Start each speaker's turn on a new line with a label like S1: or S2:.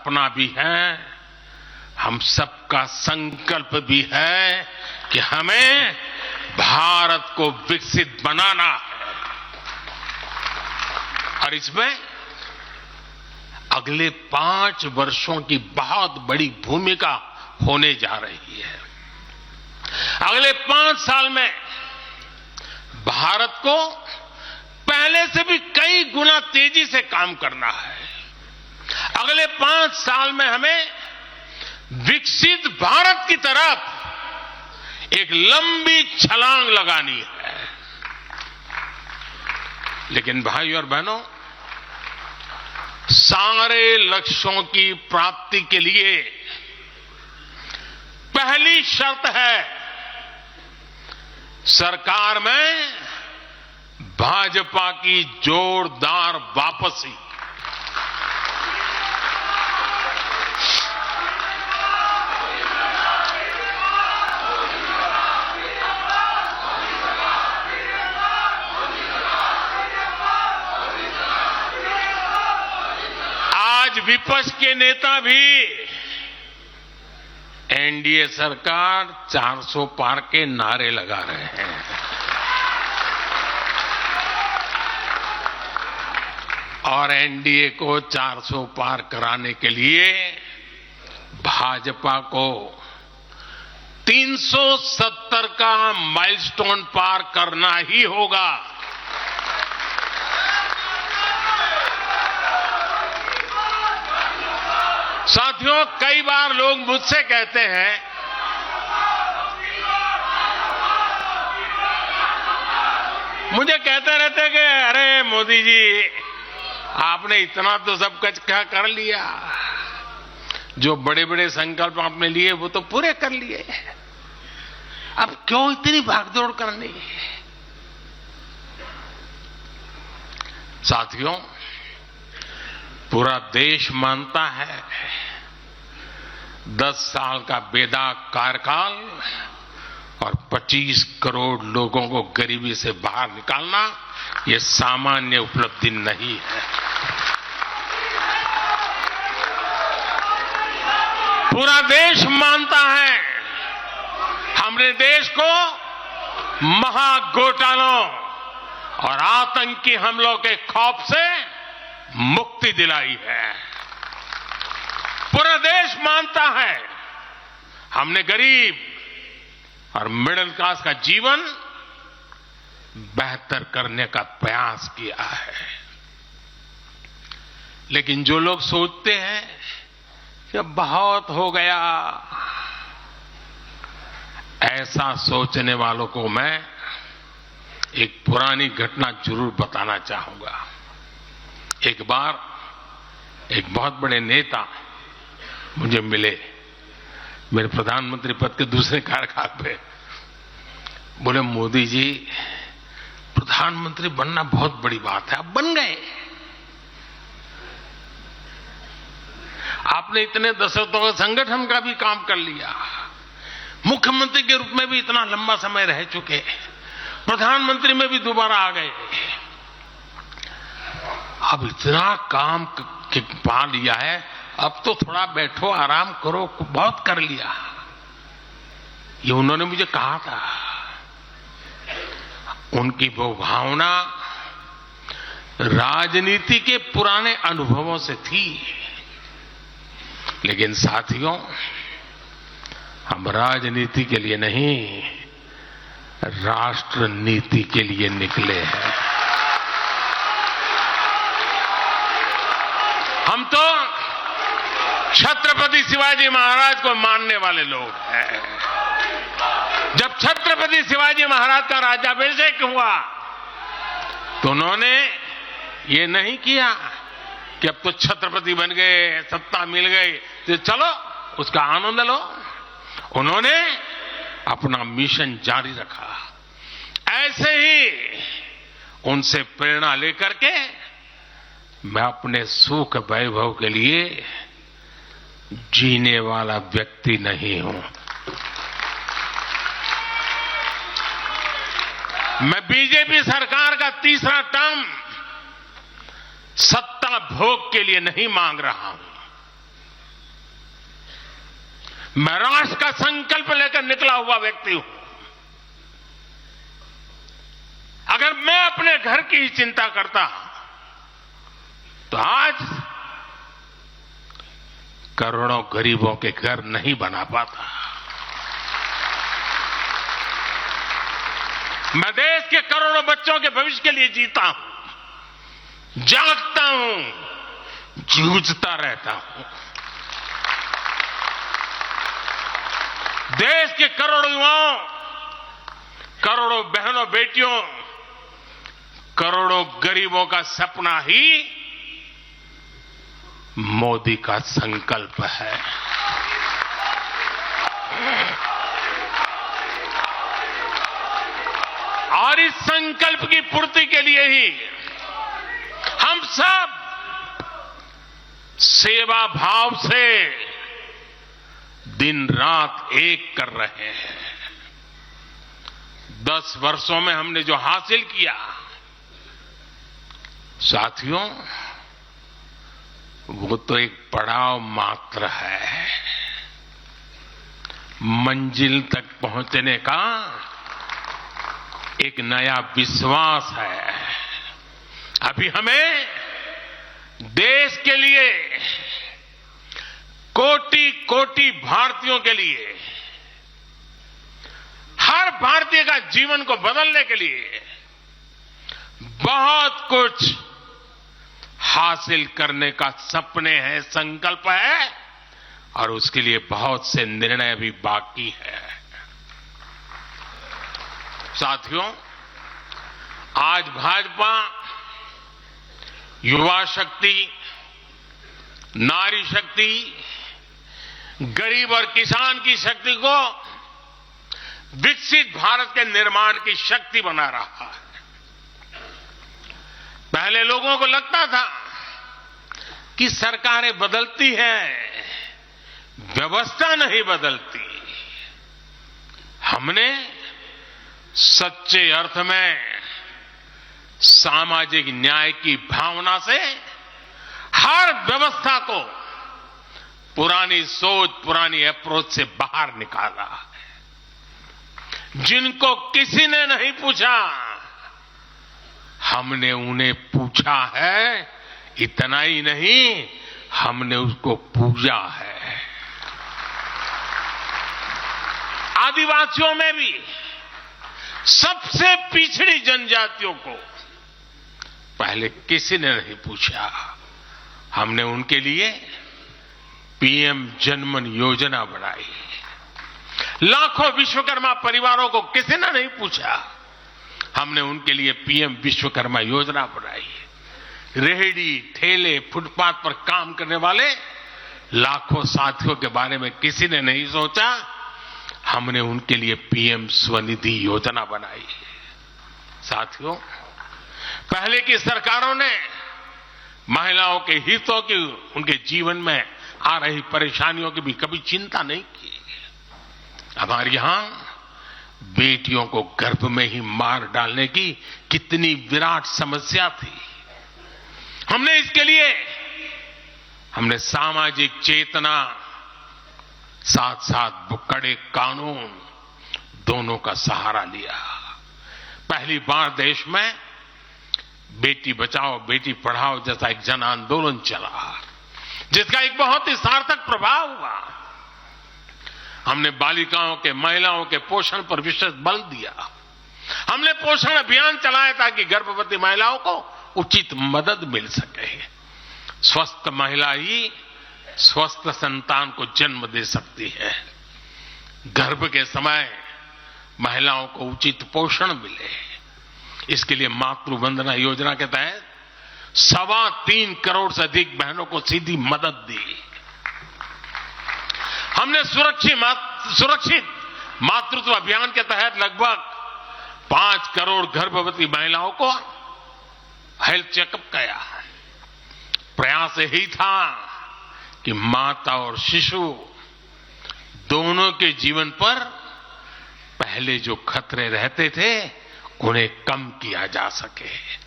S1: सपना भी है, हम सबका संकल्प भी है कि हमें भारत को विकसित बनाना है। और इसमें अगले 5 वर्षों की बहुत बड़ी भूमिका होने जा रही है। अगले 5 साल में भारत को पहले से भी कई गुना तेजी से काम करना है। अगले 5 साल में हमें विकसित भारत की तरफ एक लंबी छलांग लगानी है। लेकिन भाई और बहनों, सारे लक्ष्यों की प्राप्ति के लिए पहली शर्त है सरकार में भाजपा की जोरदार वापसी। आज विपक्ष के नेता भी एनडीए सरकार 400 पार के नारे लगा रहे हैं। और एनडीए को 400 पार कराने के लिए भाजपा को 370 का माइलस्टोन पार करना ही होगा। साथियों, कई बार लोग मुझसे कहते हैं मुझे कहते रहते कि अरे मोदी जी, आपने इतना तो सब कुछ क्या कर लिया, जो बड़े बड़े संकल्प आपने लिए वो तो पूरे कर लिए, अब क्यों इतनी भागदौड़ करनी। साथियों, पूरा देश मानता है 10 साल का बेदाग कार्यकाल और 25 करोड़ लोगों को गरीबी से बाहर निकालना ये सामान्य उपलब्धि नहीं है। पूरा देश मानता है हमने देश को महाघोटालों और आतंकी हमलों के खौफ से मुक्ति दिलाई है। पूरा देश मानता है हमने गरीब और मिडिल क्लास का जीवन बेहतर करने का प्रयास किया है। लेकिन जो लोग सोचते हैं कि बहुत हो गया, ऐसा सोचने वालों को मैं एक पुरानी घटना जरूर बताना चाहूंगा। एक बार एक बहुत बड़े नेता मुझे मिले, मेरे प्रधानमंत्री पद के दूसरे कार्यकाल पे। बोले, मोदी जी, प्रधानमंत्री बनना बहुत बड़ी बात है, आप बन गए। आपने इतने दशकों के संगठन का भी काम कर लिया, मुख्यमंत्री के रूप में भी इतना लंबा समय रह चुके, प्रधानमंत्री में भी दोबारा आ गए। अब इतना काम पा लिया है, अब तो थोड़ा बैठो, आराम करो, बहुत कर लिया। ये उन्होंने मुझे कहा था। उनकी वो भावना राजनीति के पुराने अनुभवों से थी। लेकिन साथियों, हम राजनीति के लिए नहीं, राष्ट्र नीति के लिए निकले हैं। हम तो छत्रपति शिवाजी महाराज को मानने वाले लोग हैं। जब छत्रपति शिवाजी महाराज का राज्याभिषेक हुआ तो उन्होंने ये नहीं किया कि अब तो छत्रपति बन गए, सत्ता मिल गई तो चलो उसका आनंद लो। उन्होंने अपना मिशन जारी रखा। ऐसे ही उनसे प्रेरणा लेकर के मैं अपने सुख वैभव के लिए जीने वाला व्यक्ति नहीं हूं। मैं बीजेपी सरकार का तीसरा टर्म सत्ता भोग के लिए नहीं मांग रहा हूं। मैं राष्ट्र का संकल्प लेकर निकला हुआ व्यक्ति हूं। अगर मैं अपने घर की ही चिंता करता तो आज करोड़ों गरीबों के घर नहीं बना पाता। मैं देश के करोड़ों बच्चों के भविष्य के लिए जीता हूं, जागता हूं, जूझता रहता हूं। देश के करोड़ों युवाओं, करोड़ों बहनों बेटियों, करोड़ों गरीबों का सपना ही मोदी का संकल्प है। और इस संकल्प की पूर्ति के लिए ही हम सब सेवा भाव से दिन रात एक कर रहे हैं। 10 वर्षों में हमने जो हासिल किया, साथियों, वो तो एक पड़ाव मात्र है। मंजिल तक पहुंचने का एक नया विश्वास है। अभी हमें देश के लिए, कोटि कोटि भारतीयों के लिए, हर भारतीय का जीवन को बदलने के लिए बहुत कुछ हासिल करने का सपने हैं, संकल्प है, और उसके लिए बहुत से निर्णय भी बाकी है। साथियों, आज भाजपा युवा शक्ति, नारी शक्ति, गरीब और किसान की शक्ति को विकसित भारत के निर्माण की शक्ति बना रहा है। पहले लोगों को लगता था कि सरकारें बदलती हैं, व्यवस्था नहीं बदलती। हमने सच्चे अर्थ में सामाजिक न्याय की भावना से हर व्यवस्था को पुरानी सोच, पुरानी अप्रोच से बाहर निकाला है। जिनको किसी ने नहीं पूछा, हमने उन्हें पूछा है। इतना ही नहीं, हमने उसको पूजा है। आदिवासियों में भी सबसे पिछड़ी जनजातियों को पहले किसी ने नहीं पूछा। हमने उनके लिए पीएम जनमन योजना बनाई। लाखों विश्वकर्मा परिवारों को किसी ने नहीं पूछा, हमने उनके लिए पीएम विश्वकर्मा योजना बनाई। रेहड़ी, ठेले, फुटपाथ पर काम करने वाले लाखों साथियों के बारे में किसी ने नहीं सोचा, हमने उनके लिए पीएम स्वनिधि योजना बनाई। साथियों, पहले की सरकारों ने महिलाओं के हितों की, उनके जीवन में आ रही परेशानियों की भी कभी चिंता नहीं की। हमारे यहां बेटियों को गर्भ में ही मार डालने की कितनी विराट समस्या थी। हमने इसके लिए सामाजिक चेतना, साथ साथ कड़े कानून, दोनों का सहारा लिया। पहली बार देश में बेटी बचाओ बेटी पढ़ाओ जैसा एक जन आंदोलन चला, जिसका एक बहुत ही सार्थक प्रभाव हुआ। हमने बालिकाओं के, महिलाओं के पोषण पर विशेष बल दिया। हमने पोषण अभियान चलाया ताकि गर्भवती महिलाओं को उचित मदद मिल सके। स्वस्थ महिला ही स्वस्थ संतान को जन्म दे सकती है। गर्भ के समय महिलाओं को उचित पोषण मिले, इसके लिए मातृ वंदना योजना के तहत 3.25 करोड़ से अधिक बहनों को सीधी मदद दी। हमने सुरक्षित मातृत्व अभियान के तहत लगभग 5 करोड़ गर्भवती महिलाओं को हेल्थ चेकअप किया। प्रयास यही था कि माता और शिशु दोनों के जीवन पर पहले जो खतरे रहते थे, उन्हें कम किया जा सके।